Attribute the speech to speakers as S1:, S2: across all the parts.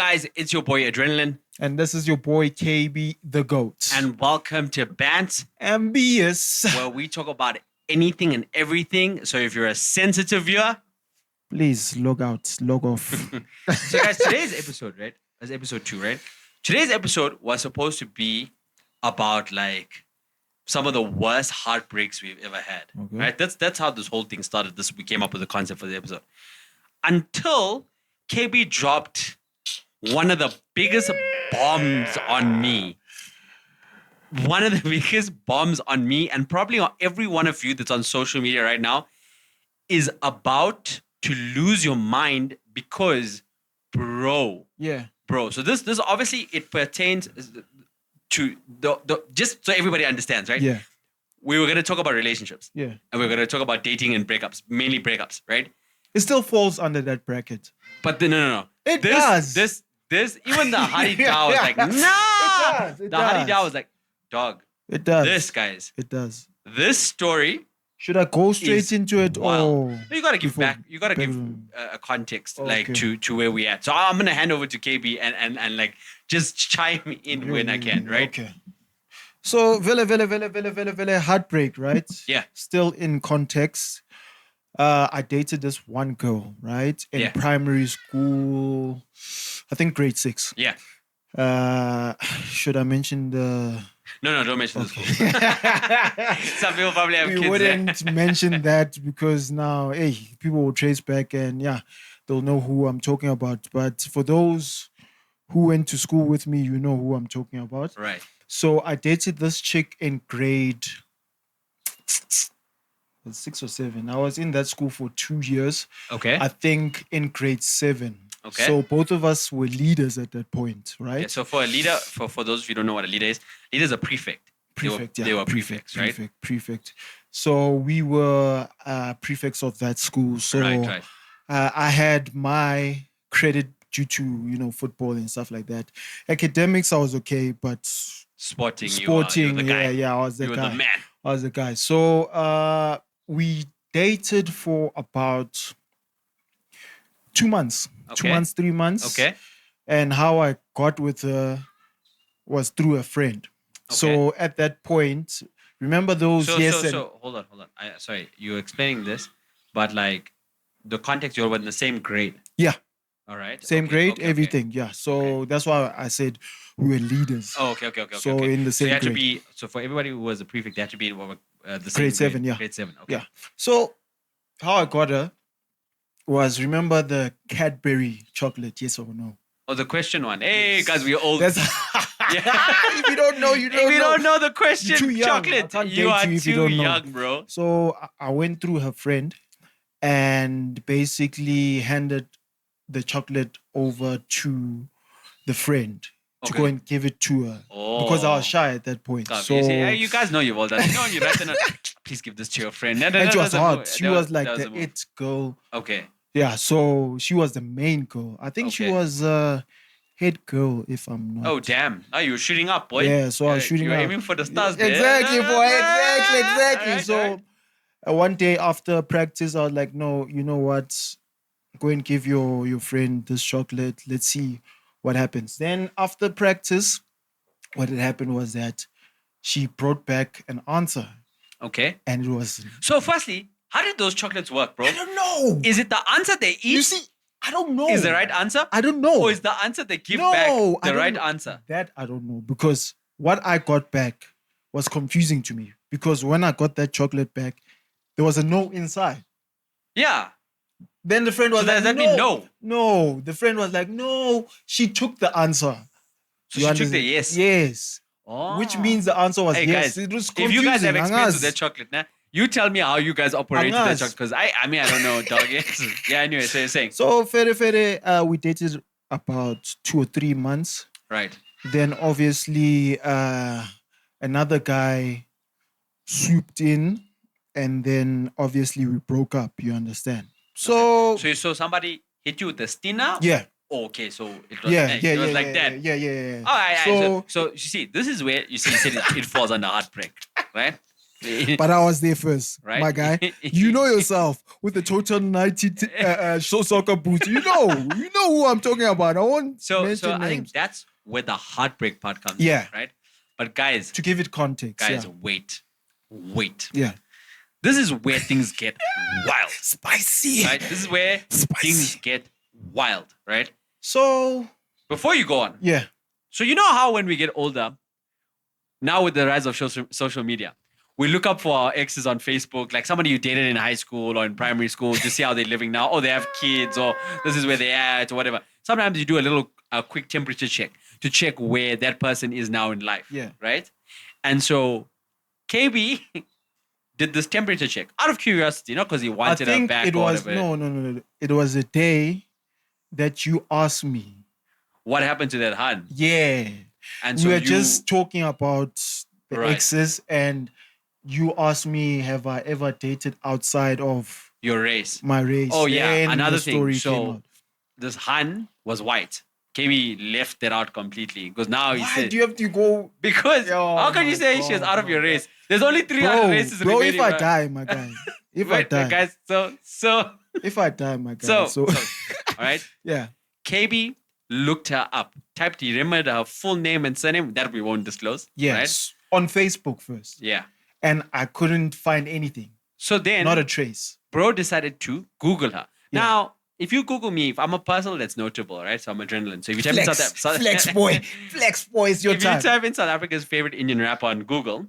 S1: guys, it's your boy Adrenalin.
S2: And this is your boy Kaybee, the GOAT.
S1: And welcome to Bants
S2: and BS,
S1: where we talk about anything and everything. So if you're a sensitive viewer,
S2: please log off.
S1: So guys, today's episode, right? That's episode 2, right? Today's episode was supposed to be about like some of the worst heartbreaks we've ever had. Okay. Right? That's how this whole thing started. We came up with the concept for the episode. Until Kaybee dropped one of the biggest bombs on me. One of the biggest bombs on me, and probably on every one of you that's on social media right now, is about to lose your mind because, bro. So this obviously it pertains to the just so everybody understands, right?
S2: Yeah.
S1: We were going to talk about relationships.
S2: Yeah.
S1: And we we're going to talk about dating and breakups, mainly breakups, right?
S2: It still falls under that bracket.
S1: But no.
S2: It does.
S1: This, even the Hadida was like, no.
S2: It does.
S1: Hadida was like, dog.
S2: It does.
S1: This, guys.
S2: It does.
S1: This story.
S2: Should I go straight into it?
S1: Wow. No, you gotta give back. You gotta give a context, like to where we at. So I'm gonna hand over to Kaybee and like just chime in when I can, right?
S2: Okay. So vele heartbreak, right?
S1: Yeah.
S2: Still in context. I dated this one girl, right? In primary school, I think grade 6.
S1: Yeah.
S2: Should I mention the...
S1: No, don't mention the school. Some people probably have kids.
S2: We wouldn't mention that because now, people will trace back and they'll know who I'm talking about. But for those who went to school with me, you know who I'm talking about.
S1: Right.
S2: So I dated this chick in grade 6 or 7. I was in that school for 2 years.
S1: Okay.
S2: I think in grade 7.
S1: Okay.
S2: So both of us were leaders at that point, right?
S1: Yeah, so for a leader, for those of you who don't know what a leader is a prefect. They were prefects, right?
S2: Prefect. So we were prefects of that school. So
S1: right.
S2: I had my credit due to, football and stuff like that. Academics, I was okay, but
S1: sporting,
S2: you were the guy. I was the guy.
S1: You were the man.
S2: I was the guy. So we dated for about 2 months.
S1: Okay.
S2: 2 months, 3 months.
S1: Okay.
S2: And how I got with her was through a friend. Okay. So at that point, remember those
S1: So hold on. Sorry, you're explaining this, but like the context, you were in the same grade.
S2: Yeah.
S1: All right.
S2: Same grade, everything. Yeah. So that's why I said we were leaders.
S1: Oh, okay.
S2: So in the same grade.
S1: So for everybody who was a prefect, they had to be the same
S2: grade 7, yeah.
S1: Grade 7, okay.
S2: Yeah. So how I got her was, remember the Cadbury chocolate, yes or no?
S1: Oh, the question one. Hey, guys, we're old.
S2: If you don't know, you don't know.
S1: If you don't know the question,
S2: you're too young.
S1: Chocolate, you are too young, bro.
S2: So I went through her friend and basically handed the chocolate over to the friend to go and give it to her because I was shy at that point.
S1: So you guys know you've all done. You're right. Please give this to your friend.
S2: And she was hot. She was like the it girl.
S1: Okay.
S2: Yeah, so she was the main girl. I think she was head girl, if I'm not.
S1: Oh, damn. Oh, you were shooting up, boy.
S2: Yeah, so I was shooting up.
S1: You were aiming for the stars,
S2: Exactly, boy. Exactly.
S1: Right,
S2: so one day after practice, I was like, no, you know what? Go and give your friend this chocolate. Let's see what happens. Then after practice, what had happened was that she brought back an answer.
S1: Okay.
S2: And it was...
S1: So firstly, how did those chocolates work, bro?
S2: I don't know.
S1: Is it the answer they eat?
S2: You see, I don't know.
S1: Is the right answer?
S2: I don't know.
S1: Or is the answer they give back the right answer?
S2: That I don't know. Because what I got back was confusing to me. Because when I got that chocolate back, there was a no inside.
S1: Yeah.
S2: Then the friend was
S1: like, does that mean no?
S2: No. The friend was like, no. She took the answer.
S1: So she took the yes?
S2: Yes.
S1: Oh.
S2: Which means the answer was yes.
S1: Guys,
S2: it was confusing.
S1: If you guys have experience with that chocolate, nah, you tell me how you guys operate with that chocolate. Because I don't know, dog. Yeah, anyway, so you're saying.
S2: So, we dated about 2 or 3 months.
S1: Right.
S2: Then, obviously, another guy swooped in. And then, obviously, we broke up. You understand? So
S1: you saw somebody hit you with the stinner?
S2: Yeah.
S1: Oh, okay, so it was, it was like that.
S2: Yeah.
S1: All right, so you see, this is where you said it falls under heartbreak, right?
S2: But I was there first,
S1: Right?
S2: my guy. You know yourself with the total 90 soccer boots. You know who I'm talking about. I won't
S1: So
S2: mention
S1: I think
S2: names.
S1: that's where the heartbreak part comes
S2: Yeah.
S1: in, right? But guys,
S2: To give it context,
S1: wait.
S2: yeah.
S1: This is where things get wild,
S2: Spicy.
S1: right? This is where things get wild, right?
S2: So,
S1: Before you go on,
S2: yeah.
S1: so you know how when we get older, now with the rise of social media, we look up for our exes on Facebook, like somebody you dated in high school or in primary school to see how they're living now. Oh, they have kids, or this is where they're at, or whatever. Sometimes you do a quick temperature check to check where that person is now in life.
S2: Yeah.
S1: Right? And so Kaybee did this temperature check out of curiosity, not because he wanted her back or whatever.
S2: No. It was a day that you asked me.
S1: What happened to that hun?
S2: Yeah.
S1: And
S2: we
S1: so
S2: were just talking about the
S1: Right.
S2: exes, and you asked me, have I ever dated outside of
S1: your race.
S2: my race?
S1: Oh, yeah.
S2: Then
S1: Another
S2: the story
S1: thing.
S2: came
S1: So
S2: out.
S1: this hun was white. Kaybee left that out completely because now he
S2: Why
S1: said,
S2: do you have to go?
S1: because
S2: Oh
S1: how can you
S2: my
S1: say she was
S2: God,
S1: out of your
S2: my
S1: race? There's only three other races
S2: Bro,
S1: remaining.
S2: if I
S1: bro.
S2: die, my guy. If I
S1: Wait,
S2: die.
S1: guys, so
S2: If I die, my guy.
S1: so all right.
S2: yeah.
S1: Kaybee looked her up, typed, you remember her full name and surname that we won't disclose.
S2: Yes. On Facebook first.
S1: Right? Yeah.
S2: And I couldn't find anything.
S1: So then,
S2: Not a trace.
S1: bro decided to Google her.
S2: Yeah.
S1: Now, if you Google me, if I'm a person that's notable, right? So I'm Adrenalin. So if you type in
S2: Flex boy. Flex boy is your
S1: if
S2: time.
S1: you type in South Africa's favorite Indian rapper on Google,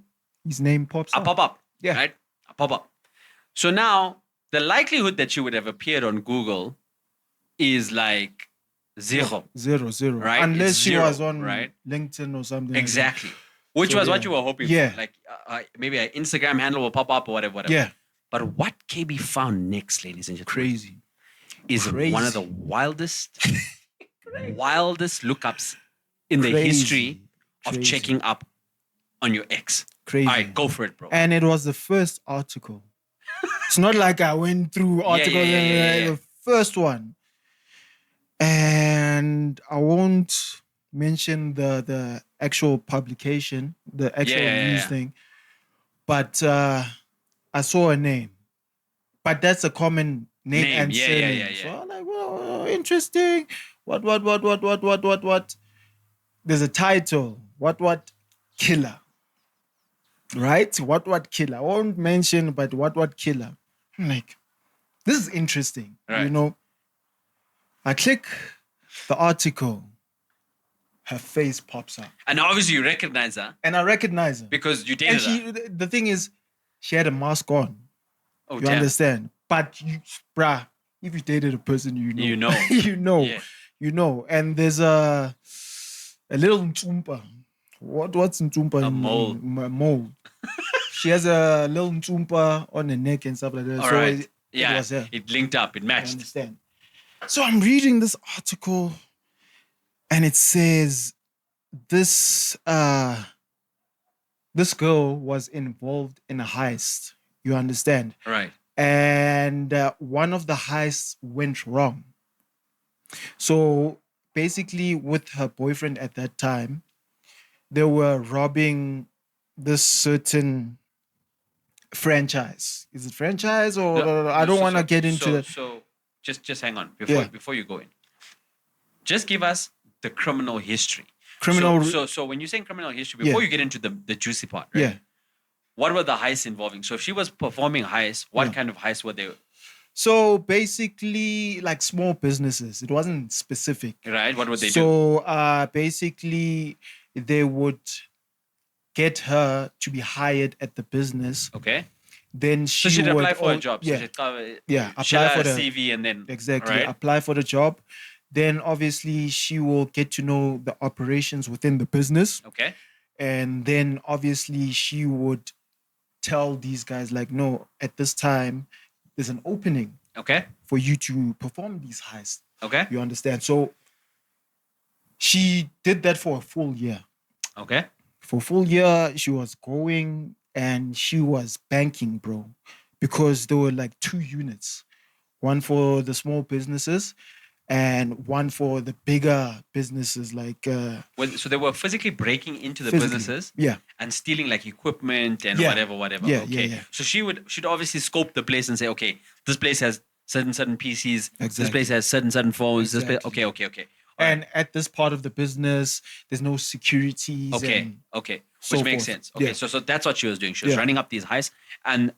S2: His name pops
S1: I
S2: up.
S1: pop up.
S2: Yeah.
S1: Right? I pop up. So now the likelihood that she would have appeared on Google is like zero.
S2: Zero.
S1: Right?
S2: Unless
S1: It's
S2: she
S1: zero,
S2: was on
S1: right?
S2: LinkedIn or something.
S1: Exactly. Which
S2: So,
S1: was what
S2: yeah.
S1: you were hoping
S2: Yeah.
S1: for. Like maybe an Instagram handle will pop up or whatever.
S2: Yeah.
S1: But what Kaybee found next, ladies and gentlemen,
S2: Crazy.
S1: is one of the wildest lookups in the history of
S2: Crazy.
S1: checking up on your ex.
S2: Crazy.
S1: All right, go for it, bro.
S2: And it was the first article. It's not like I went through articles.
S1: yeah.
S2: The first one. And I won't mention the actual publication, the actual news thing. But I saw a name. But that's a common name and surname.
S1: Yeah.
S2: So I'm like, well, interesting. What? There's a title. What killer. Right? What killer. I won't mention, but what killer. I'm like, this is interesting.
S1: Right.
S2: You know, I click the article. Her face pops up.
S1: And obviously you recognize her.
S2: And I recognize her.
S1: Because you dated her.
S2: The thing is, she had a mask on.
S1: Oh,
S2: You understand? But bruh, if you dated a person, you know.
S1: You know.
S2: you know.
S1: Yeah.
S2: You know. And there's a little ntsumpa. What's ntsumpa?
S1: A mole.
S2: A mole. She has a little ntsumpa on her neck and stuff like that.
S1: All
S2: so
S1: right.
S2: it was her.
S1: It linked up. It
S2: I
S1: matched.
S2: understand. So I'm reading this article and it says this girl was involved in a heist. You understand?
S1: Right.
S2: And one of the heists went wrong. So basically, with her boyfriend at that time, they were robbing this certain franchise. Is it franchise or I don't want to get into that.
S1: So just hang on
S2: Yeah.
S1: before you go in. Just give us the criminal history.
S2: Criminal.
S1: So when you're saying criminal history, before you get into the juicy part, right?
S2: Yeah.
S1: What were the heists involving? So if she was performing heists, what
S2: Yeah.
S1: kind of heists were they?
S2: So basically, like small businesses. It wasn't specific.
S1: Right? What would they do?
S2: So basically, they would get her to be hired at the business.
S1: Okay.
S2: Then
S1: So
S2: she
S1: she'd
S2: would
S1: apply for a job. So
S2: Yeah,
S1: she'd
S2: apply
S1: share
S2: for
S1: her
S2: the
S1: CV and then
S2: exactly
S1: right?
S2: apply for the job. Then obviously she will get to know the operations within the business,
S1: Okay.
S2: and then obviously she would tell these guys like, no, at this time there's an opening
S1: Okay.
S2: for you to perform these heists.
S1: Okay.
S2: You understand? So she did that for a full year.
S1: Okay.
S2: For a full year, she was going and she was banking, bro, because there were like two units, one for the small businesses and one for the bigger businesses like
S1: So they were physically breaking into the
S2: physically.
S1: businesses
S2: Yeah.
S1: and stealing like equipment and
S2: Yeah.
S1: whatever.
S2: Yeah,
S1: Okay.
S2: yeah.
S1: So she'd obviously scope the place and say, okay, this place has certain PCs. This
S2: Exactly.
S1: place has certain phones. This place,
S2: Exactly.
S1: okay. All
S2: And
S1: right.
S2: at this part of the business, there's no securities.
S1: Okay.
S2: And
S1: Okay.
S2: so
S1: Which makes
S2: forth.
S1: sense. Okay.
S2: Yeah.
S1: So that's what she was doing. She was
S2: Yeah.
S1: running up these heists and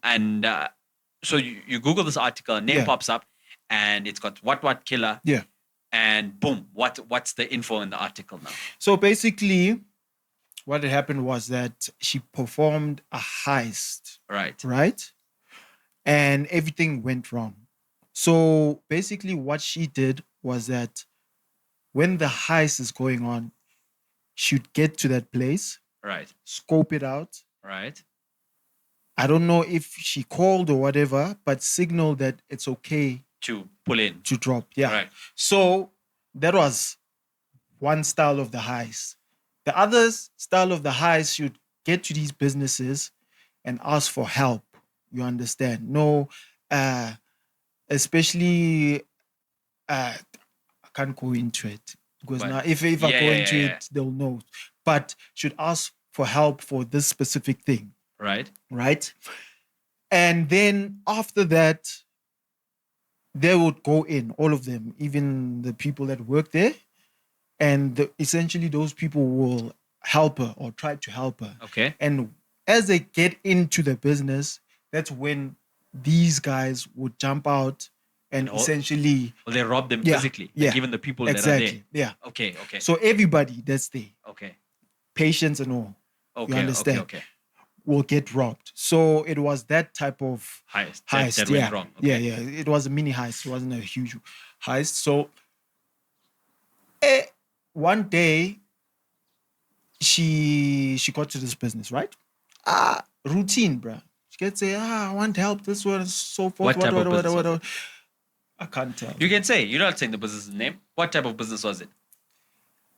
S1: so you Google this article, name
S2: Yeah.
S1: pops up, and it's got what killer,
S2: Yeah.
S1: and boom, what's the info in the article now?
S2: So basically, what had happened was that she performed a heist,
S1: Right.
S2: right? And everything went wrong. So basically, what she did was that when the heist is going on, she'd get to that place,
S1: Right.
S2: scope it out.
S1: Right.
S2: I don't know if she called or whatever, but signaled that it's okay
S1: To pull in.
S2: to drop. Yeah.
S1: Right.
S2: So that was one style of the heist. The other style of the heist, you'd get to these businesses and ask for help. You understand? No, especially I can't go into it because
S1: But-
S2: now if I go
S1: Yeah,
S2: into
S1: yeah.
S2: it, they'll know. But should ask for help for this specific thing,
S1: Right.
S2: right? And then after that, they would go in, all of them, even the people that work there, and essentially those people will help her or try to help her.
S1: Okay.
S2: And as they get into the business, that's when these guys would jump out and
S1: And all-
S2: essentially
S1: Well, they rob them
S2: Yeah,
S1: physically.
S2: yeah,
S1: Like even the people that are
S2: exactly,
S1: there.
S2: yeah.
S1: Okay. Okay.
S2: So everybody that's there,
S1: Okay.
S2: patients and all,
S1: Okay.
S2: understand?
S1: Okay.
S2: will get robbed. So it was that type of
S1: Heist.
S2: heist.
S1: That
S2: yeah.
S1: went wrong. Okay.
S2: Yeah. It was a mini heist. It wasn't a huge heist. So one day she got to this business, right? Routine, bruh. She can say, I want help, this one, so forth.
S1: What type of business was it?
S2: I can't tell.
S1: You can say. You're not saying the business name. What type of business was it?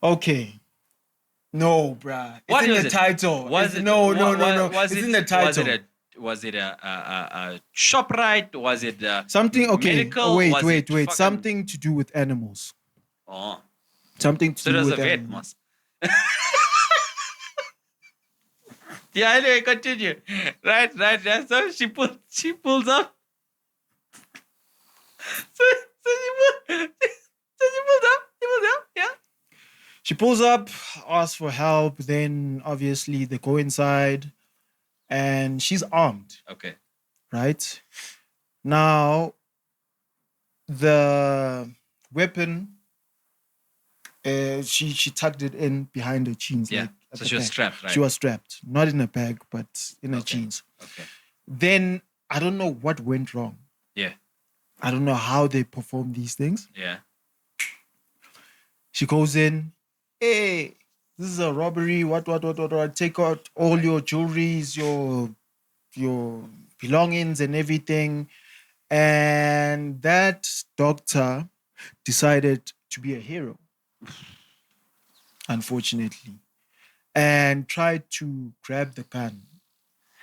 S2: Okay. No, bruh. It's
S1: What
S2: in
S1: was
S2: the
S1: it?
S2: title.
S1: Was it?
S2: No.
S1: Was
S2: It's
S1: it,
S2: in the title.
S1: Was it a ShopRite? Was it
S2: Something, okay.
S1: medical?
S2: Wait.
S1: Was it fucking-
S2: Something to do with animals.
S1: Oh,
S2: Something to
S1: so it
S2: do
S1: was
S2: with
S1: a vet,
S2: animals.
S1: mas. Yeah. Anyway, continue. Right. Yeah. So she pulls up. So she pulls up. Yeah.
S2: She pulls up, asks for help. Then obviously they go inside, and she's armed,
S1: Okay.
S2: right? Now, the weapon, she tucked it in behind her jeans.
S1: Yeah.
S2: Like at
S1: So
S2: the
S1: she was
S2: back.
S1: strapped, right?
S2: She was strapped, not in a bag, but in her
S1: Okay.
S2: jeans.
S1: Okay.
S2: Then I don't know what went wrong.
S1: Yeah.
S2: I don't know how they perform these things.
S1: Yeah.
S2: She goes in, hey, this is a robbery. What? Take out all your jewelries, your belongings and everything. And that doctor decided to be a hero, unfortunately, and tried to grab the gun.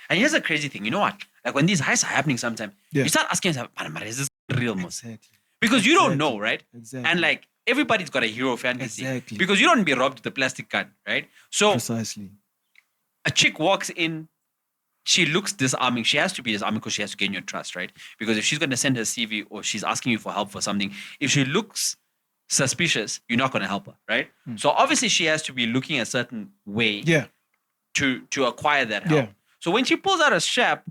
S1: And here's the crazy thing. You know what? Like when these heists are happening sometimes,
S2: Yeah.
S1: you start asking yourself, "Man, is this real, most?"
S2: Exactly.
S1: Because you don't
S2: Exactly.
S1: know, right?
S2: Exactly.
S1: And like everybody's got a hero fantasy.
S2: Exactly.
S1: Because you don't be robbed with a plastic gun, right? So
S2: Precisely.
S1: a chick walks in, she looks disarming. She has to be disarming because she has to gain your trust, right? Because if she's going to send her CV or she's asking you for help for something, if she looks suspicious, you're not going to help her, right? So obviously she has to be looking a certain way
S2: Yeah.
S1: to acquire that help.
S2: Yeah.
S1: So when she pulls out a strap,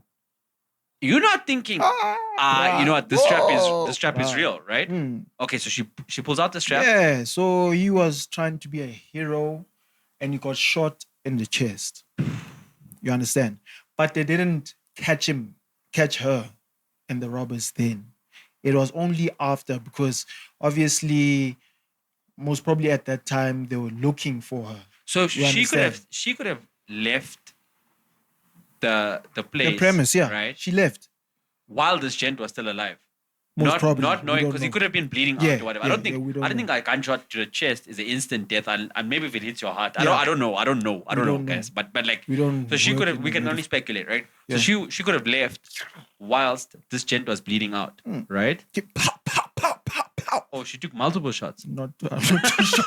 S1: you're not thinking, you know what, this strap is real, right? Okay, so she pulls out the strap.
S2: Yeah, so he was trying to be a hero and he got shot in the chest. You understand? But they didn't catch her and the robbers then. It was only after, because obviously, most probably at that time, they were looking for her.
S1: So
S2: You understand?
S1: she could have left the place,
S2: The premise, yeah.
S1: right?
S2: She left.
S1: While this gent was still alive.
S2: Most probably.
S1: Not
S2: We
S1: knowing,
S2: don't
S1: because he
S2: know.
S1: could have been bleeding
S2: Yeah,
S1: out or whatever.
S2: yeah,
S1: I don't think
S2: we don't
S1: I don't
S2: know.
S1: think a gunshot to the chest is an instant death, and maybe if it hits your heart.
S2: Yeah.
S1: I don't know,
S2: don't know.
S1: guys. But like,
S2: We don't
S1: so she
S2: work
S1: could have.
S2: in
S1: We
S2: the
S1: can only
S2: medical-
S1: speculate, right?
S2: Yeah.
S1: So she could have left whilst this gent was bleeding out, right?
S2: Pow, pow, pow, pow, pow.
S1: Oh, she took multiple shots.
S2: I'm not too sure.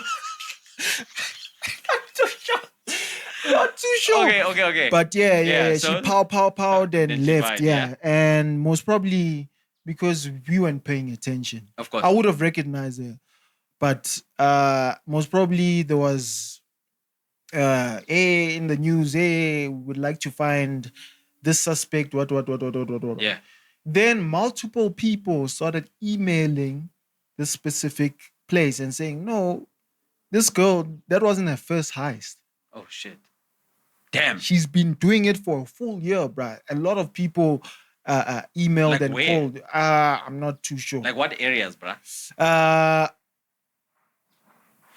S2: Not too sure.
S1: Okay.
S2: But yeah.
S1: So,
S2: She pow, then
S1: then she
S2: left.
S1: fired,
S2: Yeah. And most probably because we weren't paying attention.
S1: of course.
S2: I would have recognized her. But most probably there was in the news, would like to find this suspect, what.
S1: Yeah.
S2: Then multiple people started emailing this specific place and saying, no, this girl, that wasn't her first heist.
S1: Oh shit. Damn.
S2: She's been doing it for a full year, bruh. A lot of people emailed
S1: Like
S2: and
S1: where?
S2: called. I'm not too sure.
S1: Like what areas, bruh?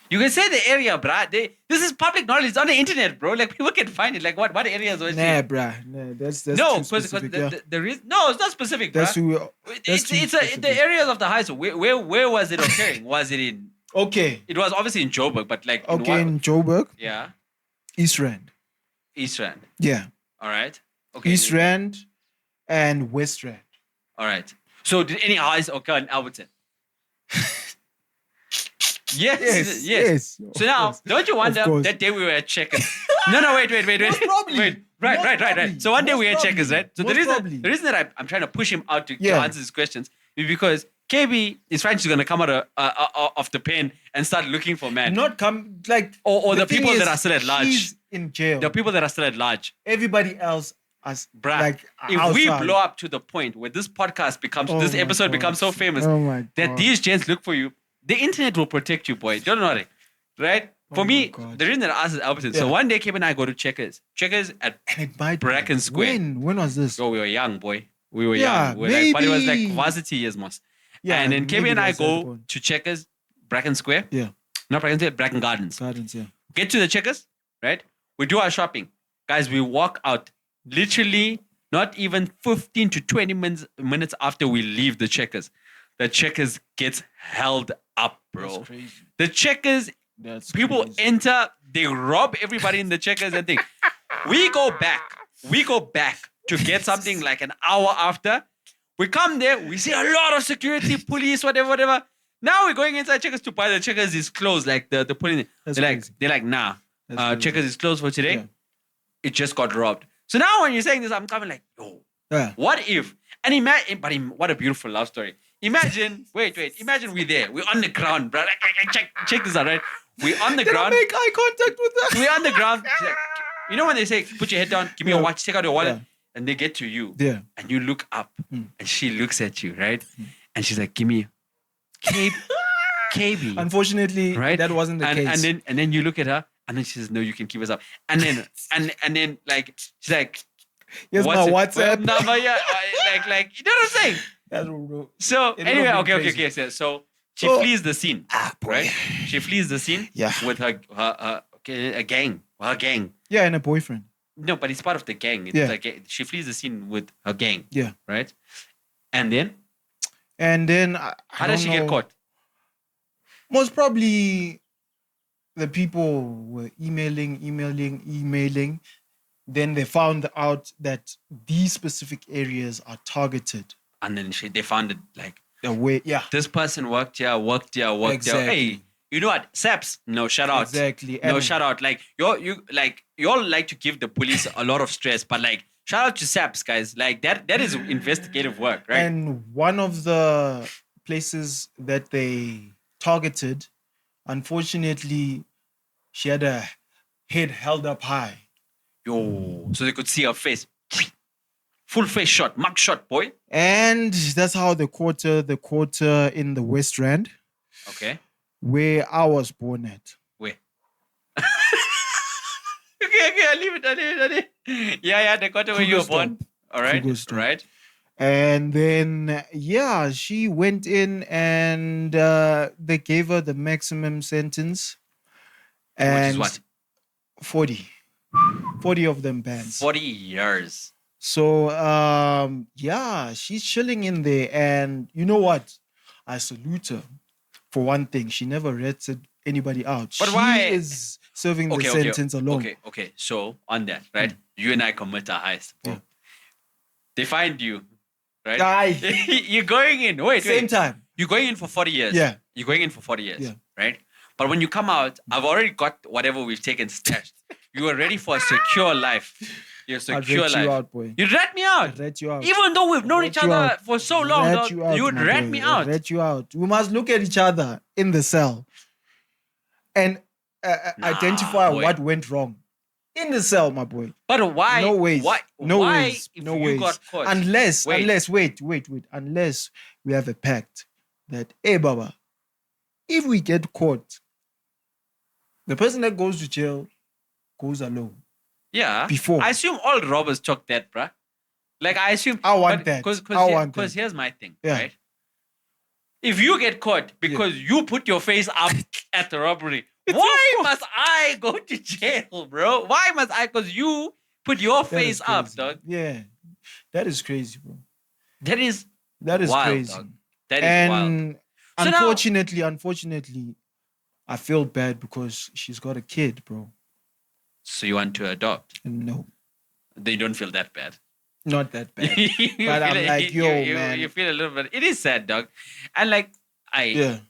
S1: You can say the area, bruh. This is public knowledge. It's on the internet, bro. Like people can find it. Like what areas was
S2: Nah,
S1: it?
S2: bruh. Nah, that's
S1: No,
S2: too
S1: because
S2: specific,
S1: the reason. No, it's not specific, bruh.
S2: that's too.
S1: It's
S2: too
S1: the
S2: specific.
S1: areas of the heist. Where was it occurring? Was it in?
S2: Okay.
S1: It was obviously in Joburg, but like
S2: Okay, in Joburg,
S1: yeah,
S2: East Rand.
S1: East Rand.
S2: Yeah.
S1: All right. Okay.
S2: East Rand and West Rand.
S1: All right. So did any heist occur in Alberton? Yes.
S2: of
S1: So now,
S2: course.
S1: don't you wonder
S2: course.
S1: that day we were at Checkers? No, wait.
S2: Most probably.
S1: Wait, right.
S2: Most probably.
S1: So one day we were at
S2: Most
S1: Checkers,
S2: probably.
S1: right? So
S2: Most probably.
S1: the reason that I'm trying to push him out to
S2: Yeah.
S1: answer these questions is because Kaybee is trying to gonna come out of the pen and start looking for man.
S2: Not come like
S1: Or the
S2: thing
S1: people
S2: is,
S1: that are still at large.
S2: She's in jail.
S1: The people that are still at large.
S2: Everybody else as
S1: Bruh,
S2: like
S1: if we
S2: outside.
S1: blow up to the point where this podcast becomes,
S2: Oh
S1: this
S2: my
S1: episode
S2: God.
S1: becomes so famous
S2: Oh my
S1: that
S2: God.
S1: these gents look for you, the internet will protect you, boy. Don't worry. Right?
S2: Oh
S1: For
S2: my
S1: me,
S2: God.
S1: the reason that I asked is Alberton. So
S2: Yeah.
S1: one day, Kaybee and I go to Checkers. Checkers at,
S2: and it might be-
S1: Bracken Square.
S2: When was this?
S1: oh, we were young, boy. We were
S2: Yeah,
S1: young. But it was like
S2: maybe-
S1: varsity years, most.
S2: Yeah,
S1: and then
S2: maybe
S1: Kaybee and I
S2: that's the
S1: go
S2: point.
S1: to Checkers, Bracken Square.
S2: Yeah.
S1: Not Bracken Square, Bracken Gardens.
S2: Gardens, yeah.
S1: Get to the Checkers, right? We do our shopping. Guys, we walk out literally not even 15 to 20 minutes after we leave the Checkers. The Checkers gets held up, bro.
S2: That's crazy.
S1: The Checkers,
S2: That's
S1: people
S2: crazy.
S1: enter, they rob everybody in the Checkers and thing. We go back to get something like an hour after. We come there, we see a lot of security, police, whatever. Now we're going inside Checkers to buy the Checkers is closed. Like the police,
S2: That's
S1: they're
S2: crazy.
S1: like, nah,
S2: That's crazy.
S1: Checkers is closed for today.
S2: Yeah.
S1: It just got robbed. So now when you're saying this, I'm coming like, yo,
S2: Yeah.
S1: what if? And imagine, what a beautiful love story. Imagine, wait, imagine we're there. We're on the ground, bro. Like, check this out, right? We're on the
S2: Did I
S1: ground.
S2: make eye contact with her?
S1: We're on the ground. She's like, you know when they say, put your head down, give me
S2: Yeah.
S1: your watch, take out your wallet,
S2: Yeah.
S1: and they get to you.
S2: Yeah.
S1: And you look up,
S2: Mm.
S1: and she looks at you, right? And she's like, give me Kaybee.
S2: Unfortunately,
S1: Right?
S2: that wasn't the case.
S1: And then you look at her, and then she says, no, you can keep us up. And then and then like she's like,
S2: Here's my WhatsApp.
S1: number, yeah, like you know what I'm saying?
S2: That's what-
S1: So
S2: It
S1: anyway,
S2: would've been
S1: okay. So she
S2: So-
S1: flees the scene,
S2: boy.
S1: right? She flees the scene
S2: Yeah.
S1: with her gang. Her gang.
S2: Yeah, and a boyfriend.
S1: No, but it's part of the gang. It's
S2: Yeah.
S1: like she flees the scene with her gang,
S2: Yeah.
S1: right? And then
S2: And then
S1: how does she get caught?
S2: Most probably the people were emailing. Then they found out that these specific areas are targeted.
S1: And then they found it like
S2: The way, yeah,
S1: this person worked here.
S2: Exactly.
S1: Hey, you know what? Saps, no shout out.
S2: exactly.
S1: No
S2: And
S1: shout out. Like you all like to give the police a lot of stress, but like shout out to Saps, guys. Like that is investigative work, right?
S2: And one of the places that they targeted, unfortunately, she had a head held up high.
S1: Yo, so they could see her face. Full face shot, mug shot, boy.
S2: And that's how they caught her in the West Rand,
S1: Okay.
S2: where I was born at.
S1: Where? okay, I'll leave it. Yeah, they got her where you were born. All right,
S2: Krugerstone.
S1: right.
S2: And then, yeah, she went in and they gave her the maximum sentence.
S1: Which
S2: And
S1: is what?
S2: 40. 40 of them bans.
S1: 40 years.
S2: So, yeah, she's chilling in there. And you know what? I salute her. For one thing, she never ratted anybody out.
S1: But
S2: she
S1: why-
S2: is serving the sentence alone.
S1: Okay. So on that, right? You and I commit a heist.
S2: Yeah.
S1: They find you, right?
S2: Aye.
S1: You're going in. Wait.
S2: Same time.
S1: You're going in for 40 years.
S2: Yeah.
S1: you're going in for 40 years,
S2: Yeah.
S1: right? But when you come out, I've already got whatever we've taken stashed. You are ready for a secure life. Your
S2: I'll
S1: secure
S2: rat
S1: life.
S2: you out, boy.
S1: You'd rat me out.
S2: I'll rat you out.
S1: Even though we've known
S2: Rat
S1: each
S2: you
S1: other
S2: out.
S1: for so long,
S2: Rat
S1: dog,
S2: you out,
S1: you would
S2: my
S1: rat
S2: boy.
S1: me
S2: I'll
S1: out.
S2: rat you out. We must look at each other in the cell and identify
S1: boy.
S2: what went wrong. In the cell, my boy.
S1: But why?
S2: No ways.
S1: Why?
S2: No
S1: why
S2: ways.
S1: If
S2: No
S1: you
S2: ways.
S1: got caught?
S2: Unless,
S1: Wait.
S2: unless we have a pact that, hey, Baba, if we get caught, the person that goes to jail goes alone.
S1: Yeah.
S2: Before.
S1: I assume all robbers took that, bruh. Like, I assume.
S2: I want that.
S1: Because here's my thing, right? If you get caught because you put your face up at the robbery, why must I go to jail, bro? Why must I? Because you put your face up, dog.
S2: Yeah. That is crazy, bro.
S1: That is wild,
S2: crazy.
S1: dog. That is wild.
S2: So unfortunately, I feel bad because she's got a kid, bro.
S1: So you want to adopt?
S2: No.
S1: They don't feel that bad.
S2: Not that bad. But I'm like, man.
S1: You feel a little bit. It is sad, dog. And like, I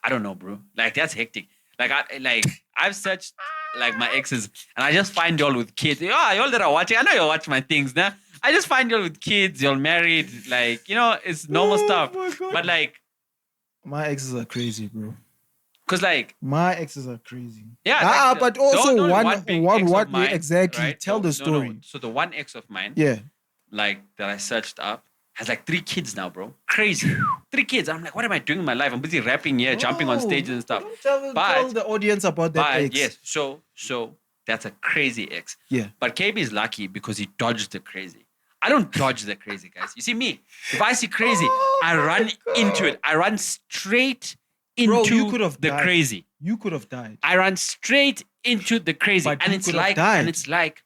S1: don't know, bro. Like, that's hectic. Like, I've searched like my exes, and I just find y'all with kids. Y'all that are watching, I know y'all watch my things now. I just find y'all with kids, y'all married, like, it's normal stuff. But like,
S2: my exes are crazy, bro.
S1: Cause like
S2: my exes are crazy.
S1: Yeah.
S2: But also one exactly.
S1: Right?
S2: Tell the story.
S1: No. So the one ex of mine, like that I searched up, has like 3 kids now, bro. Crazy. 3 kids. I'm like, what am I doing in my life? I'm busy rapping here, jumping on stages and stuff.
S2: Tell the audience about that ex.
S1: Yes. So that's a crazy ex.
S2: Yeah.
S1: But Kaybee is lucky because he dodged the crazy. I don't dodge the crazy, guys. You see me? If I see crazy, I run into it. I run straight into the crazy.
S2: You could have died.
S1: I run straight into the crazy.
S2: But
S1: and it's like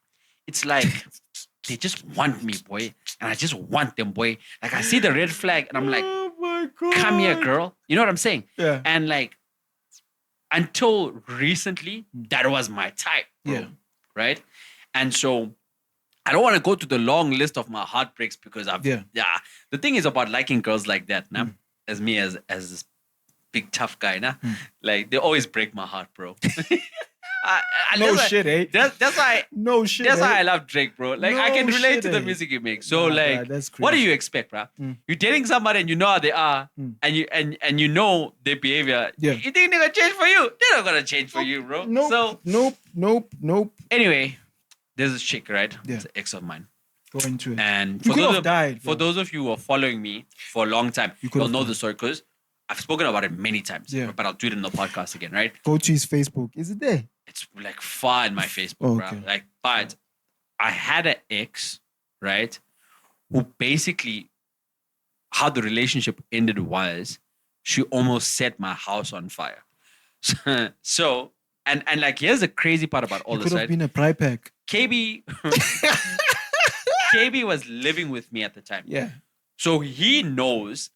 S1: they just want me, boy. And I just want them, boy. Like I see the red flag and I'm like,
S2: oh my God.
S1: Come here, girl. You know what I'm saying?
S2: Yeah.
S1: And like, until recently, that was my type, bro.
S2: Yeah.
S1: Right? And so I don't want to go to the long list of my heartbreaks because the thing is about liking girls like that, nah? As me as this big tough guy, nah? Like they always break my heart, bro.
S2: No shit, eh?
S1: That's why.
S2: No shit.
S1: That's
S2: eh?
S1: why I love Drake, bro. Like I can relate to the music he makes. So like, what do you expect, bro? You're dating somebody and you know how they are, and you know their behavior.
S2: Yeah.
S1: You think they're gonna change for you? They're not gonna change for you, bro.
S2: Nope.
S1: So
S2: Nope.
S1: anyway, there's this chick, right?
S2: Yeah.
S1: It's an ex of mine.
S2: Go into it.
S1: And
S2: You could have died,
S1: for
S2: bro.
S1: those of you who are following me for a long time,
S2: could
S1: you'll
S2: have
S1: know
S2: died.
S1: the story because I've spoken about it many times.
S2: Yeah.
S1: But I'll do it in the podcast again, right?
S2: Go to his Facebook. Is it there?
S1: It's like far in my Facebook,
S2: Okay.
S1: bro. Like, but I had an ex, right? Who basically, how the relationship ended was, she almost set my house on fire. So, and like, here's the crazy part about all
S2: You
S1: this,
S2: could have
S1: right?
S2: been a pry pack.
S1: Kaybee was living with me at the time.
S2: Yeah.
S1: So he knows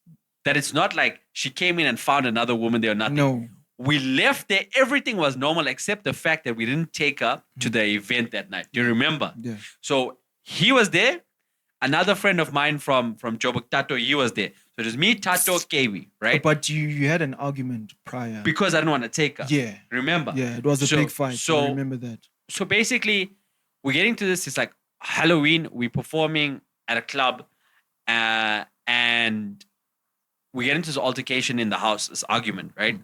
S1: that it's not like she came in and found another woman there or nothing.
S2: No.
S1: We left there. Everything was normal except the fact that we didn't take her to the event that night. Do you remember?
S2: Yeah.
S1: So he was there. Another friend of mine from Joburg, Tato, he was there. So it was me, Tato, Kaybee, right?
S2: But you had an argument prior.
S1: Because I didn't want to take her.
S2: Yeah.
S1: Remember?
S2: Yeah, it was a big fight.
S1: So
S2: I remember that.
S1: So basically, we're getting to this. It's like Halloween. We're performing at a club, and we get into this altercation in the house, this argument, right?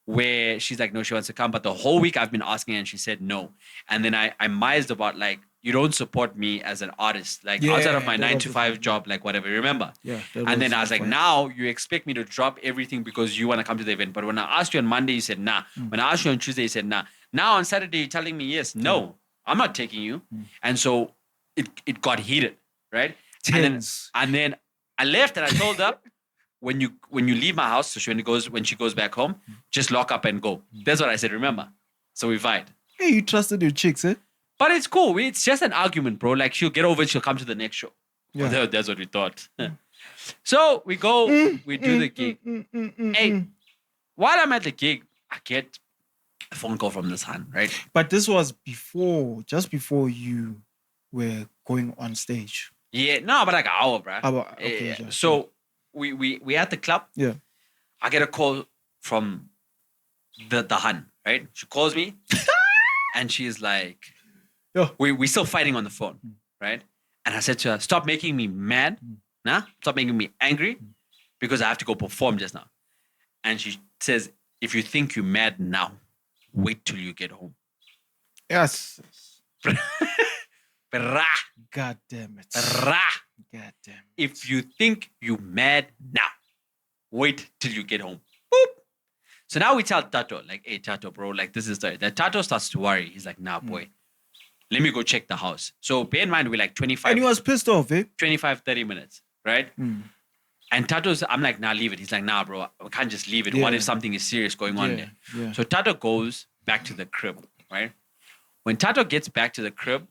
S1: Where she's like, no, she wants to come. But the whole week I've been asking her and she said no. And then I mised about like, you don't support me as an artist, like outside of my 9-to-5 job, like whatever, remember?
S2: Yeah.
S1: And then I was like, now you expect me to drop everything because you want to come to the event. But when I asked you on Monday, you said nah. When I asked you on Tuesday, you said nah. Now on Saturday, you're telling me yes. No, I'm not taking you. And so it got heated, right?
S2: Tense.
S1: And then I left and I told her, when you leave my house, so when she goes back home, just lock up and go. That's what I said, remember? So we fight.
S2: Hey, you trusted your chicks, eh?
S1: But it's cool. It's just an argument, bro. Like she'll get over it, she'll come to the next show.
S2: Yeah.
S1: Well, that's what we thought. So we go, we do the gig. Hey, while I'm at the gig, I get a phone call from this hun, right?
S2: But this was just before you were going on stage.
S1: Yeah, no, but like an hour, bro.
S2: Okay,
S1: Yeah.
S2: yeah.
S1: So we at the club.
S2: Yeah.
S1: I get a call. from the hun, right? She calls me and she's like,
S2: Yo.
S1: we're still fighting on the phone, right? And I said to her, stop making me mad, nah? Stop making me angry because I have to go perform just now. And she says, if you think you're mad now, wait till you get home.
S2: Yes.
S1: Brah,
S2: God damn it.
S1: brah.
S2: God damn it.
S1: If you think you're mad now, wait till you get home. Boop. So now we tell Tato, like, hey, Tato, bro, like, this is the... That Tato starts to worry. He's like, nah, boy, let me go check the house. So bear in mind, we're like 25...
S2: And he was pissed off, eh?
S1: 25, 30 minutes, right? And Tato's... I'm like, nah, leave it. He's like, nah, bro, we can't just leave it.
S2: Yeah.
S1: What if something is serious going on there?
S2: Yeah.
S1: So Tato goes back to the crib, right? When Tato gets back to the crib,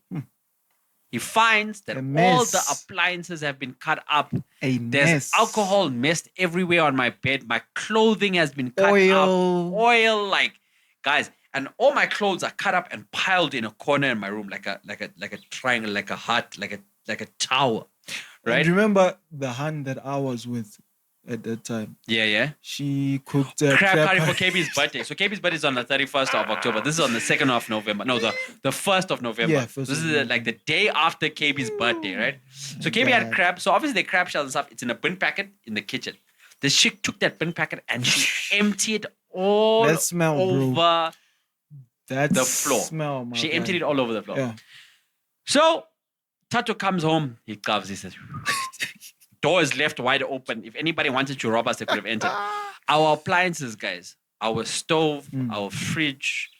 S1: he finds that
S2: A
S1: all
S2: mess.
S1: the appliances have been cut up.
S2: A
S1: There's
S2: mess.
S1: alcohol messed everywhere on my bed. My clothing has been cut up. Oil, like, guys, and all my clothes are cut up and piled in a corner in my room, like a triangle, like a heart, like a tower, right?
S2: And remember the hun that I was with at that time?
S1: Yeah.
S2: She cooked
S1: Crab curry for KB's birthday. So KB's birthday is on the 31st of October. This is on the 2nd of November. No, the 1st of November.
S2: Yeah, 1st
S1: this
S2: of
S1: is
S2: November.
S1: like the day after KB's birthday, right? So KB had crab. So obviously the crab shells and stuff, it's in a bin packet in the kitchen. The chick took that bin packet and she emptied all
S2: That smell, bro.
S1: over
S2: That's
S1: the floor.
S2: Smell, my
S1: She
S2: guy.
S1: emptied it all over the floor.
S2: Yeah.
S1: So Tato comes home. He comes. He says, door is left wide open. If anybody wanted to rob us, they could have entered. Our appliances, guys, our stove, our fridge,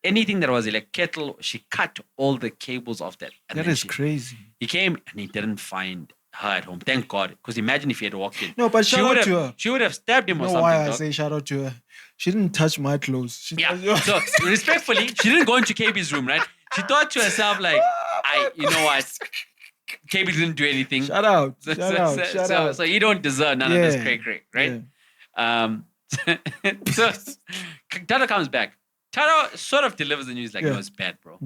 S1: anything that was like kettle, she cut all the cables off that. And
S2: That
S1: then
S2: is crazy.
S1: He came and he didn't find her at home. Thank God. Because imagine if he had walked in.
S2: No, but
S1: She
S2: shout
S1: would
S2: out to
S1: have,
S2: her.
S1: she would have stabbed him or
S2: You know
S1: something.
S2: why I
S1: dog.
S2: say shout out to her? She didn't touch my clothes. She
S1: Yeah. So respectfully, she didn't go into KB's room, right? She thought to herself, like, you know what? KB didn't do anything.
S2: Shout out. Shout out.
S1: So you don't deserve none of this cray, right?
S2: Yeah.
S1: So Tato comes back. Tato sort of delivers the news like, no, it's bad, bro.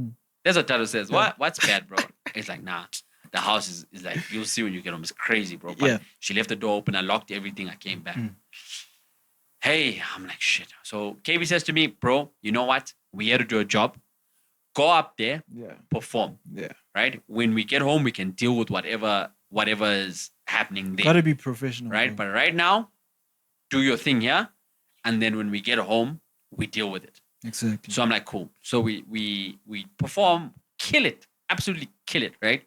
S1: That's what Tato says. What's bad, bro? He's like, nah, the house is like, you'll see when you get home. It's crazy, bro. But she left the door open. I locked everything. I came back. Hey, I'm like, shit. So KB says to me, bro, you know what? We here to do a job. Go up there, perform.
S2: Yeah.
S1: Right? When we get home, we can deal with whatever is happening there.
S2: Gotta be professional.
S1: Right?
S2: Bro.
S1: But right now, do your thing here. And then when we get home, we deal with it.
S2: Exactly.
S1: So I'm like, cool. So we perform, kill it, absolutely kill it, right?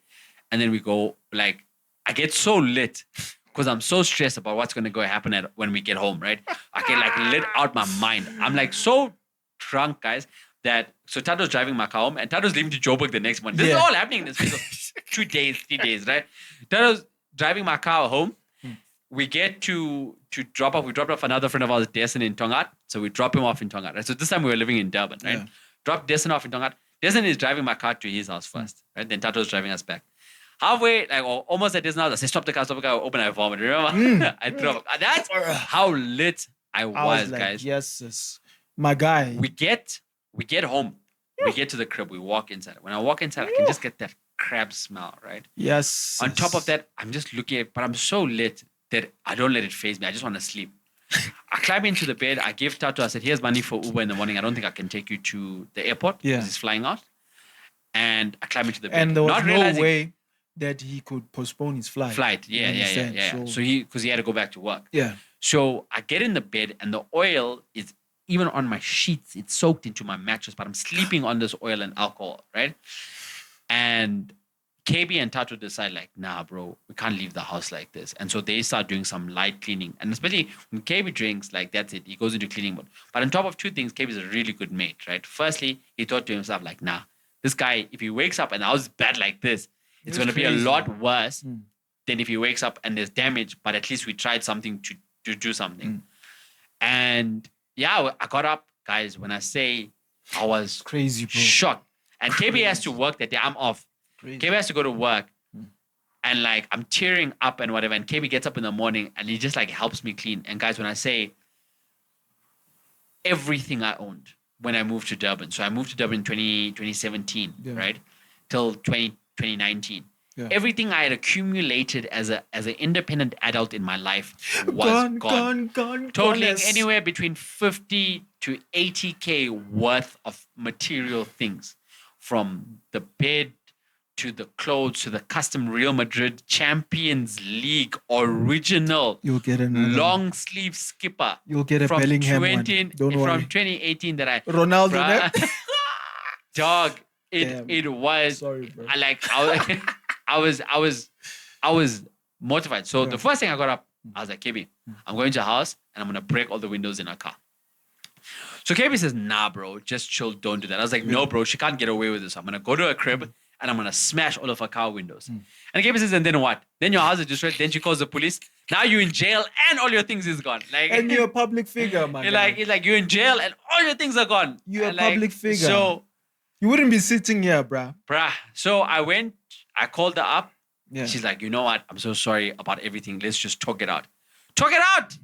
S1: And then we go, like, I get so lit because I'm so stressed about what's going to go happen when we get home, right? I get like lit out my mind. I'm like so drunk, guys, that so Tato's driving my car home and Tato's leaving to Joburg the next morning. This is all happening in this space of 2 days, 3 days, right? Tato's driving my car home. We get to drop off. We dropped off another friend of ours, Dessen, in Tongat. So we drop him off in Tongat. Right? So this time we were living in Durban, right?
S2: Yeah.
S1: Drop Dessen off in Tongat. Dessen is driving my car to his house first, right? Then Tato's driving us back. Halfway, like almost at Dessen's house, I say, stop the car, open, I vomit. Remember? I threw up. That's how lit I was,
S2: like,
S1: guys.
S2: Yes, my guy.
S1: We get home. We get to the crib. We walk inside. When I walk inside, I can just get that crab smell, right?
S2: Yes.
S1: On top of that, I'm just looking at, but I'm so lit that I don't let it faze me. I just want to sleep. I climb into the bed. I give Tato, I said, here's money for Uber in the morning. I don't think I can take you to the airport because he's flying out. And I climb into the bed.
S2: And there was no way that he could postpone his flight.
S1: Yeah. So because he had to go back to work.
S2: Yeah.
S1: So I get in the bed and the oil is even on my sheets. It's soaked into my mattress, but I'm sleeping on this oil and alcohol, right? And KB and Tato decide like, nah, bro, we can't leave the house like this. And so they start doing some light cleaning. And especially when KB drinks, like that's it. He goes into cleaning mode. But on top of two things, KB is a really good mate, right? Firstly, he thought to himself like, nah, this guy, if he wakes up and the house is bad like this, it's going to be a lot worse than if he wakes up and there's damage, but at least we tried something to do something. And yeah, I got up, guys, when I say I was
S2: crazy, bro.
S1: shocked. And KB has to work that day. I'm off.
S2: Crazy.
S1: KB has to go to work. And like, I'm tearing up and whatever. And KB gets up in the morning and he just like helps me clean. And guys, when I say everything I owned when I moved to Durban. So I moved to Durban in 2017, right? Till 2019. Everything I had accumulated as an independent adult in my life was gone. Totaling anywhere between 50 to 80K worth of material things, from the bed to the clothes to the custom Real Madrid Champions League original.
S2: You'll get a
S1: long sleeve skipper.
S2: You'll get a Bellingham one. Don't worry.
S1: From 2018 that I
S2: Ronaldo.
S1: Dog. It was.
S2: Sorry, bro.
S1: I was mortified. So the first thing I got up, I was like, Kaybee, I'm going to a house and I'm gonna break all the windows in her car. So Kaybee says, nah, bro, just chill, don't do that. I was like, no, bro, she can't get away with this. I'm gonna go to her crib and I'm gonna smash all of her car windows. And Kaybee says, and then what? Then your house is destroyed. Then she calls the police. Now you're in jail and all your things is gone. Like, and
S2: you're a public figure, man.
S1: It's like you're in jail and all your things are gone.
S2: You're a public figure. So you wouldn't be sitting here, bruh.
S1: So I called her up. Yeah. She's like, you know what? I'm so sorry about everything. Let's just talk it out. Talk it out.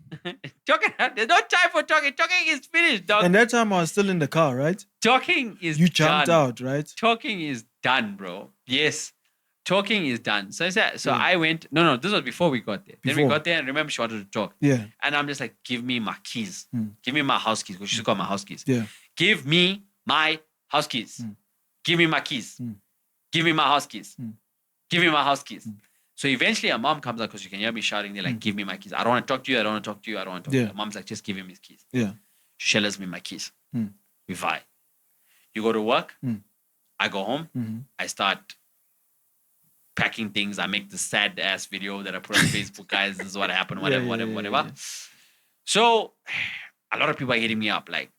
S1: Talk it out. There's no time for talking. Talking is finished, dog.
S2: And that time I was still in the car, right?
S1: Talking is
S2: You jumped out, right?
S1: Talking is done, bro. Yes. Talking is done. So I went, no, this was before we got there. Then we got there and remember she wanted to talk.
S2: Yeah.
S1: And I'm just like, give me my keys. Give me my house keys. Because she's got my house keys.
S2: Yeah.
S1: Give me my house keys. Give me my keys. Give me my house keys. Give me my house keys. So eventually her mom comes out because you can hear me shouting. They're like, give me my keys. I don't want to talk to you. I don't want to talk to you. I don't want to talk to you. The mom's like, just give him his keys.
S2: Yeah.
S1: She shells me my keys. We vibe. You go to work. I go home. I start packing things. I make the sad ass video that I put on Facebook. Guys, this is what happened. Whatever. So a lot of people are hitting me up, like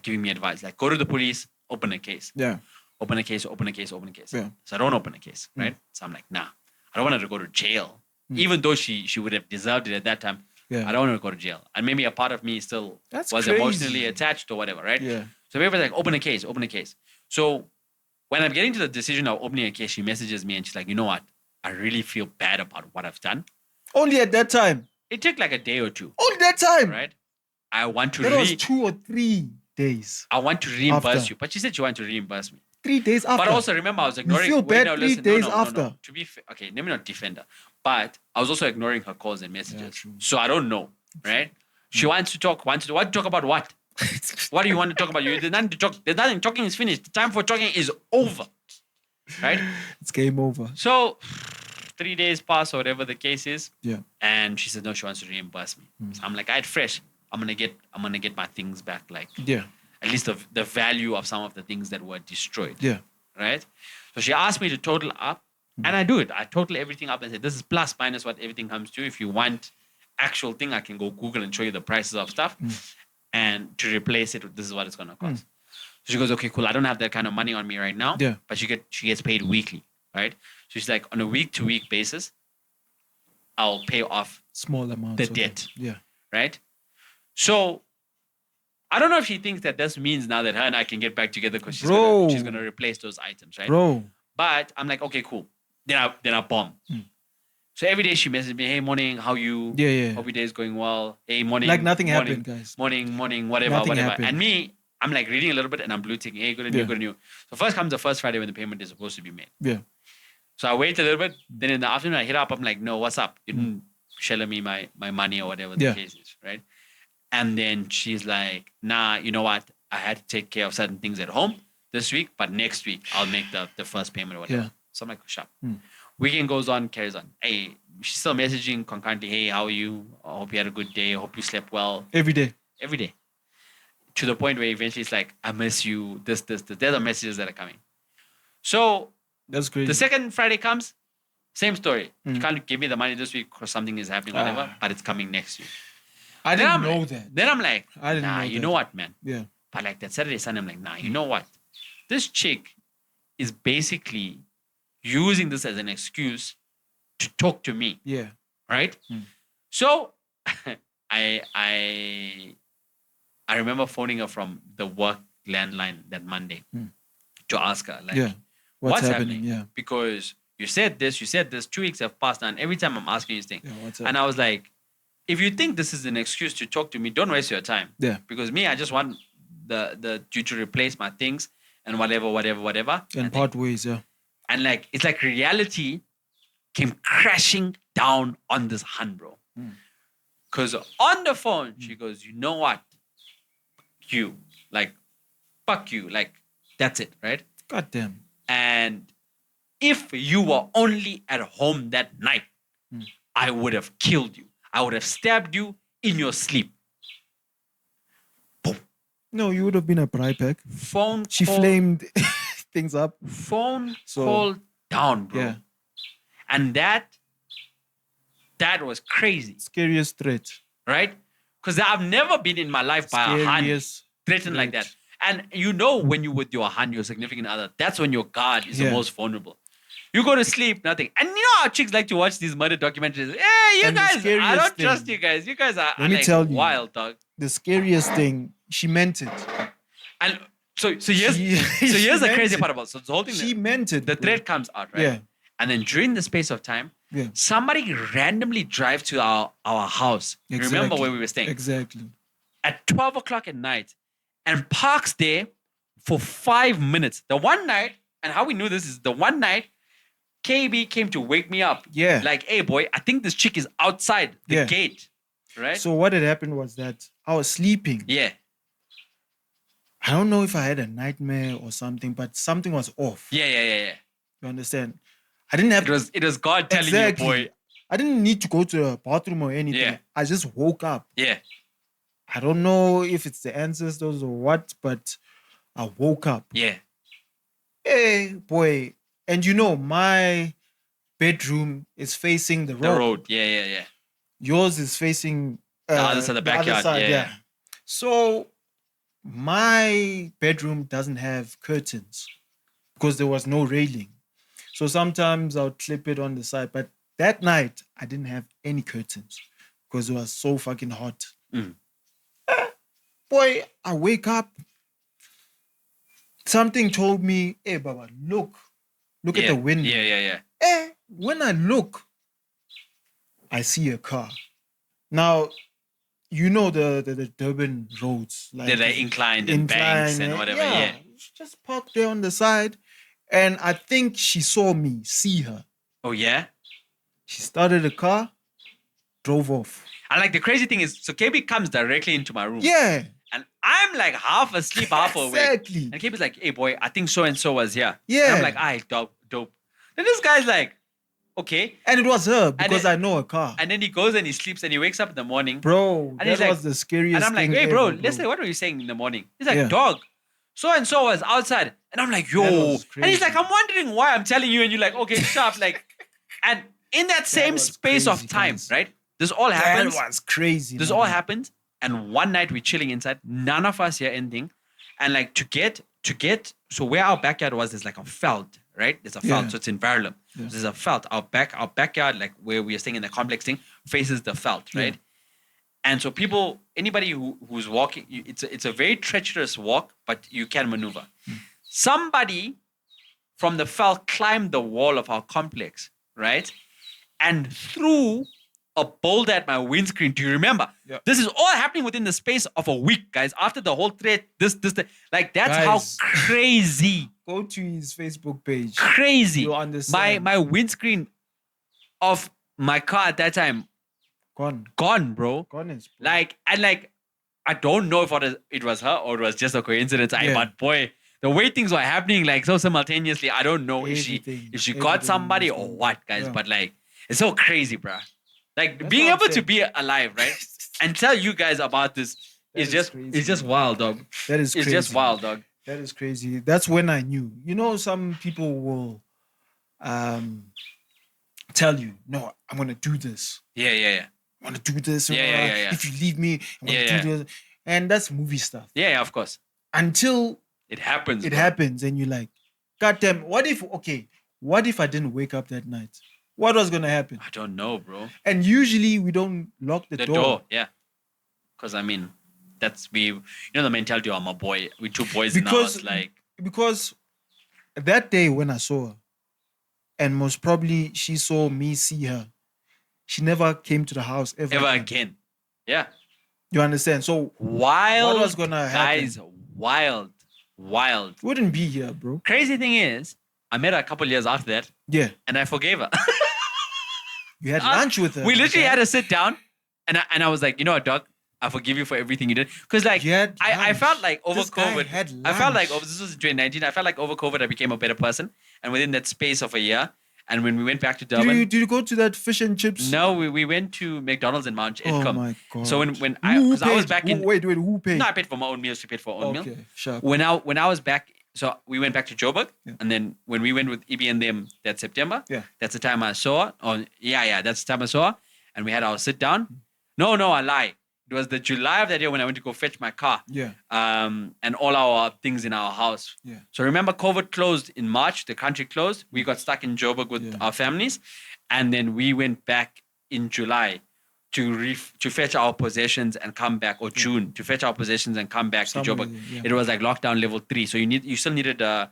S1: giving me advice. Like, go to the police, open a case.
S2: Yeah.
S1: Open a case. Yeah. So I don't open a case, right? So I'm like, nah. I don't want her to go to jail. Even though she would have deserved it at that time. Yeah. I don't want her to go to jail. And maybe a part of me still was crazy. Emotionally attached or whatever, right?
S2: Yeah.
S1: So everybody's like, open a case. So when I'm getting to the decision of opening a case, she messages me and she's like, you know what? I really feel bad about what I've done.
S2: Only at that time?
S1: It took like a day or two.
S2: Only that time?
S1: Right? I want to...
S2: That was 2 or 3 days.
S1: I want to reimburse you. But she said she wanted to reimburse me.
S2: 3 days after.
S1: But also remember, I was ignoring...
S2: You feel bad 3 days after.
S1: No. To be fair, okay, let me not defend her. But I was also ignoring her calls and messages. Yeah, so I don't know, right? She wants to talk. Want to talk about what? What do you want to talk about? There's nothing to talk. There's nothing. Talking is finished. The time for talking is over, right?
S2: It's game over.
S1: So 3 days pass or whatever the case is.
S2: Yeah.
S1: And she said no, she wants to reimburse me. So I'm like, I had fresh. I'm gonna get my things back. Like,
S2: yeah.
S1: At least the value of some of the things that were destroyed.
S2: Yeah.
S1: Right. So she asked me to total up. And I do it. I total everything up and say, this is plus minus what everything comes to. If you want actual thing, I can go Google and show you the prices of stuff. And to replace it, this is what it's going to cost. So she goes, okay, cool. I don't have that kind of money on me right now.
S2: Yeah.
S1: But she gets paid weekly, right? So she's like, on a week-to-week basis, I'll pay off
S2: small amounts
S1: the debt.
S2: Yeah.
S1: Right? So I don't know if she thinks that this means now that her and I can get back together because she's going to replace those items, right?
S2: Bro.
S1: But I'm like, okay, cool. Then I bomb. So every day she messages me, hey, morning, how you?
S2: Yeah.
S1: Hope your day is going well. Hey, morning.
S2: Like nothing happened, guys.
S1: Morning, whatever.
S2: Happened.
S1: And me, I'm like reading a little bit and I'm blue ticking, hey, good on you. So first comes the first Friday when the payment is supposed to be made.
S2: Yeah.
S1: So I wait a little bit. Then in the afternoon, I hit up. I'm like, no, what's up? You didn't shell me my money or whatever the case is, right? And then she's like, nah, you know what? I had to take care of certain things at home this week, but next week I'll make the first payment or whatever.
S2: Yeah.
S1: So I'm like, sharp. Weekend goes on, carries on. Hey, she's still messaging concurrently, hey, how are you? I hope you had a good day. I hope you slept well.
S2: Every day.
S1: To the point where eventually it's like, I miss you, this. There's the messages that are coming. So
S2: that's crazy.
S1: The second Friday comes, same story. You can't give me the money this week because something is happening, whatever, but it's coming next week.
S2: I didn't know that.
S1: Then I'm like, nah,
S2: you
S1: know what, man?
S2: Yeah.
S1: But like that Saturday, Sunday, I'm like, nah, you know what? This chick is basically using this as an excuse to talk to me.
S2: Yeah.
S1: Right? So I remember phoning her from the work landline that Monday to ask her, like, what's happening?
S2: Yeah.
S1: Because you said this, 2 weeks have passed, and every time I'm asking you this thing.
S2: Yeah, what's up?
S1: And I was like, if you think this is an excuse to talk to me, don't waste your time.
S2: Yeah.
S1: Because me, I just want you to replace my things and whatever.
S2: And part ways, yeah.
S1: And like, it's like reality came crashing down on this hun, bro. Because on the phone, she goes, you know what? You. Like, fuck you. Like, that's it, right?
S2: Goddamn.
S1: And if you were only at home that night, I would have killed you. I would have stabbed you in your sleep. Boom.
S2: No, you would have been a riebeeck. She flamed things up.
S1: Call down, bro.
S2: Yeah.
S1: And that was crazy.
S2: Scariest threat.
S1: Right? Because I've never been in my life by a hand threatened like that. And you know when you with your hand, your significant other, that's when your guard is the most vulnerable. You go to sleep, nothing. And you know how chicks like to watch these murder documentaries? Hey, you guys, I don't trust you guys. You guys are
S2: Let me tell you,
S1: wild, dog.
S2: The scariest thing, she meant it.
S1: And so here's the crazy part about it. So the whole thing,
S2: she meant it.
S1: The threat comes out, right?
S2: Yeah.
S1: And then during the space of time, somebody randomly drives to our house.
S2: Exactly.
S1: Remember where we were staying?
S2: Exactly.
S1: At 12 o'clock at night and parks there for 5 minutes. The one night, and how we knew this is the one night, Kaybee came to wake me up.
S2: Yeah.
S1: Like, hey, boy, I think this chick is outside the gate. Right?
S2: So what had happened was that I was sleeping.
S1: Yeah.
S2: I don't know if I had a nightmare or something, but something was off.
S1: Yeah.
S2: You understand? I didn't have...
S1: It was God telling you, boy.
S2: I didn't need to go to the bathroom or anything.
S1: Yeah.
S2: I just woke up.
S1: Yeah.
S2: I don't know if it's the ancestors or what, but I woke up.
S1: Yeah.
S2: Hey, boy. And you know, my bedroom is facing the road.
S1: The road. Yeah.
S2: Yours is facing...
S1: the other side, the backyard.
S2: Other side, yeah. So, my bedroom doesn't have curtains because there was no railing. So, sometimes I'll clip it on the side. But that night, I didn't have any curtains because it was so fucking hot. Boy, I wake up. Something told me, hey, Baba, look at the window.
S1: Yeah.
S2: When I look, I see a car. Now, you know the Durban roads. Like
S1: they're inclined and banks and whatever. Yeah.
S2: She just parked there on the side. And I think she saw me see her.
S1: Oh, yeah?
S2: She started the car, drove off.
S1: And like the crazy thing is, so Kaybee comes directly into my room.
S2: Yeah.
S1: And I'm like half asleep, half awake.
S2: Exactly.
S1: And Kaybee's like, hey, boy, I think so-and-so was here.
S2: Yeah.
S1: And I'm like, dope. Then this guy's like, okay.
S2: And it was her because I know her car.
S1: And then he goes and he sleeps and he wakes up in the morning.
S2: Bro,
S1: and
S2: that was the scariest thing.
S1: And I'm like, hey, bro, listen, what were you saying in the morning? He's like, dog, so-and-so was outside. And I'm like, yo. And he's like, I'm wondering why I'm telling you. And you're like, okay, sharp. Like, and in that same space of time, right? This all happens.
S2: That was crazy.
S1: This all happened. And one night we're chilling inside. None of us hear anything. And like to get, so where our backyard was, there's like a veld, right? There's a veld. So it's in Verulam. Yeah. There's a veld. Our backyard, like where we are staying in the complex thing, faces the veld, right? Yeah. And so anybody who's walking, it's a very treacherous walk, but you can maneuver. Somebody from the veld climbed the wall of our complex, right? And threw a boulder at my windscreen. Do you remember? Yep. This is all happening within the space of a week, guys. After the whole threat, like that's guys, how crazy.
S2: Go to his Facebook page.
S1: Crazy.
S2: You'll understand.
S1: My windscreen of my car at that time, gone, bro.
S2: Gone is.
S1: Like I don't know if it was her or it was just a coincidence. But boy, the way things were happening like so simultaneously, I don't know if she got somebody or what, guys. Yeah. But like it's so crazy, bro. Like that's being able to be alive, right? And tell you guys about this is just crazy, it's just wild, dog.
S2: That is crazy.
S1: It's just wild, dog.
S2: That is crazy. That's when I knew. You know, some people will tell you, no, I'm gonna do this.
S1: Yeah.
S2: I wanna do this.
S1: Yeah.
S2: If you leave me, I'm gonna do this. And that's movie stuff.
S1: Yeah, of course.
S2: Until
S1: it happens.
S2: It happens, and you're like, God damn, what if I didn't wake up that night? What was going to happen?
S1: I don't know, bro.
S2: And usually we don't lock the door.
S1: Yeah. Because, I mean, you know the mentality of my boy. We're two boys now. It's like...
S2: Because that day when I saw her, and most probably she saw me see her, she never came to the house ever
S1: again. Yeah.
S2: You understand? So,
S1: wild.
S2: What was going to happen?
S1: Guys, wild.
S2: Wouldn't be here, bro.
S1: Crazy thing is, I met her a couple years after that.
S2: Yeah.
S1: And I forgave her.
S2: You had lunch with her.
S1: We literally had to sit down, and I was like, you know what, dog, I forgive you for everything you did. Because like I felt like over COVID, I felt like this was 2019. I felt like over COVID, I became a better person, and within that space of a year, and when we went back to Durban,
S2: did you go to that fish and chips?
S1: No, we went to McDonald's in Mount Edgecombe.
S2: Oh my god!
S1: So when I was back in
S2: wait, who paid?
S1: No, I paid for my own meals. She paid for her own meal.
S2: Okay, sure.
S1: When I was back, so we went back to Joburg, and then when we went with EB and them that September, that's the time I saw her. Oh yeah, that's the time I saw her, and we had our sit down. No, I lie. It was the July of that year when I went to go fetch my car.
S2: Yeah.
S1: And all our things in our house.
S2: Yeah.
S1: So remember, COVID closed in March. The country closed. We got stuck in Joburg with our families, and then we went back in July to fetch our possessions and come back, or June to fetch our possessions and come back to Joburg. Yeah. It was like lockdown level 3, so you still needed a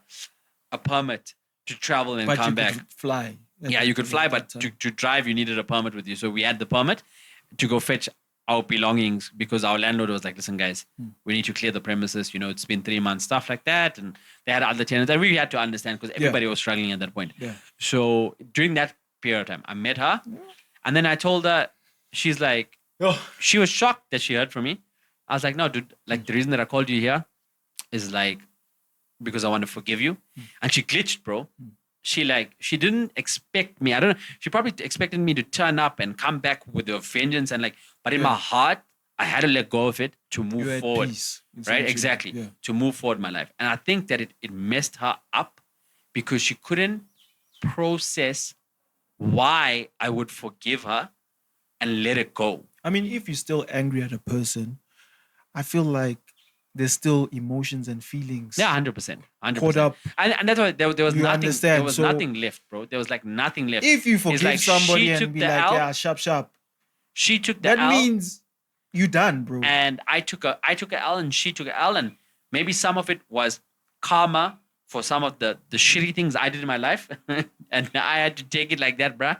S1: permit to travel and come back.
S2: Could fly.
S1: Yeah, you could fly, but to drive you needed a permit with you. So we had the permit to go fetch our belongings because our landlord was like, listen guys, we need to clear the premises, it's been 3 months, stuff like that, and they had other tenants, and we had to understand because everybody was struggling at that point. So during that period of time, I met her, and then I told her, she's like, she was shocked that she heard from me. I was like, no dude, like the reason that I called you here is like because I want to forgive you. And she glitched, bro. She didn't expect me. I don't know. She probably expected me to turn up and come back with a vengeance but in my heart, I had to let go of it to move forward.
S2: Peace,
S1: right? Exactly. Yeah. To move forward in my life. And I think that it messed her up because she couldn't process why I would forgive her and let it go.
S2: I mean, if you're still angry at a person, I feel like there's still emotions and feelings.
S1: Yeah, 100%.
S2: Caught up.
S1: And that's why there was nothing. There was nothing left, bro. There was like nothing left.
S2: If you forgive somebody and be like, yeah, sharp.
S1: She took the L.
S2: That means you done, bro.
S1: And I took a L and she took a L, and maybe some of it was karma for some of the shitty things I did in my life. And I had to take it like that, bruh.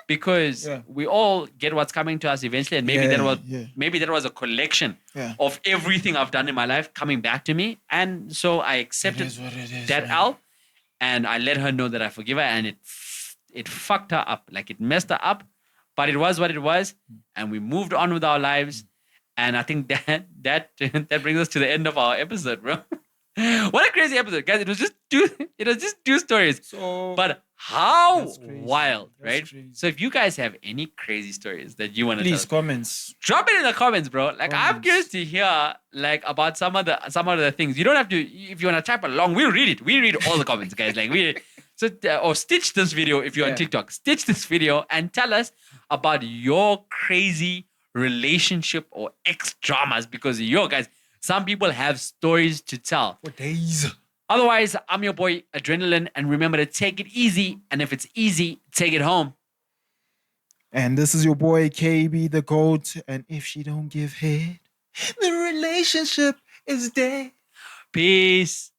S1: Because we all get what's coming to us eventually, and maybe that was a collection of everything I've done in my life coming back to me, and so I accepted that L, and I let her know that I forgive her, and it fucked her up, like it messed her up, but it was what it was, and we moved on with our lives, and I think that brings us to the end of our episode, bro. What a crazy episode, guys! It was just two stories, but how wild, right? Crazy. So if you guys have any crazy stories that you want to
S2: please comments,
S1: drop it in the comments, bro. Like I'm curious to hear like about some of the things. You don't have to, if you want to type along, we'll read it. We read all the comments, guys. Like or stitch this video if you're on TikTok. Stitch this video and tell us about your crazy relationship or ex dramas, because guys, some people have stories to tell.
S2: For days.
S1: Otherwise, I'm your boy, Adrenalin, and remember to take it easy. And if it's easy, take it home.
S2: And this is your boy, Kaybee, the GOAT. And if she don't give head, the relationship is dead.
S1: Peace.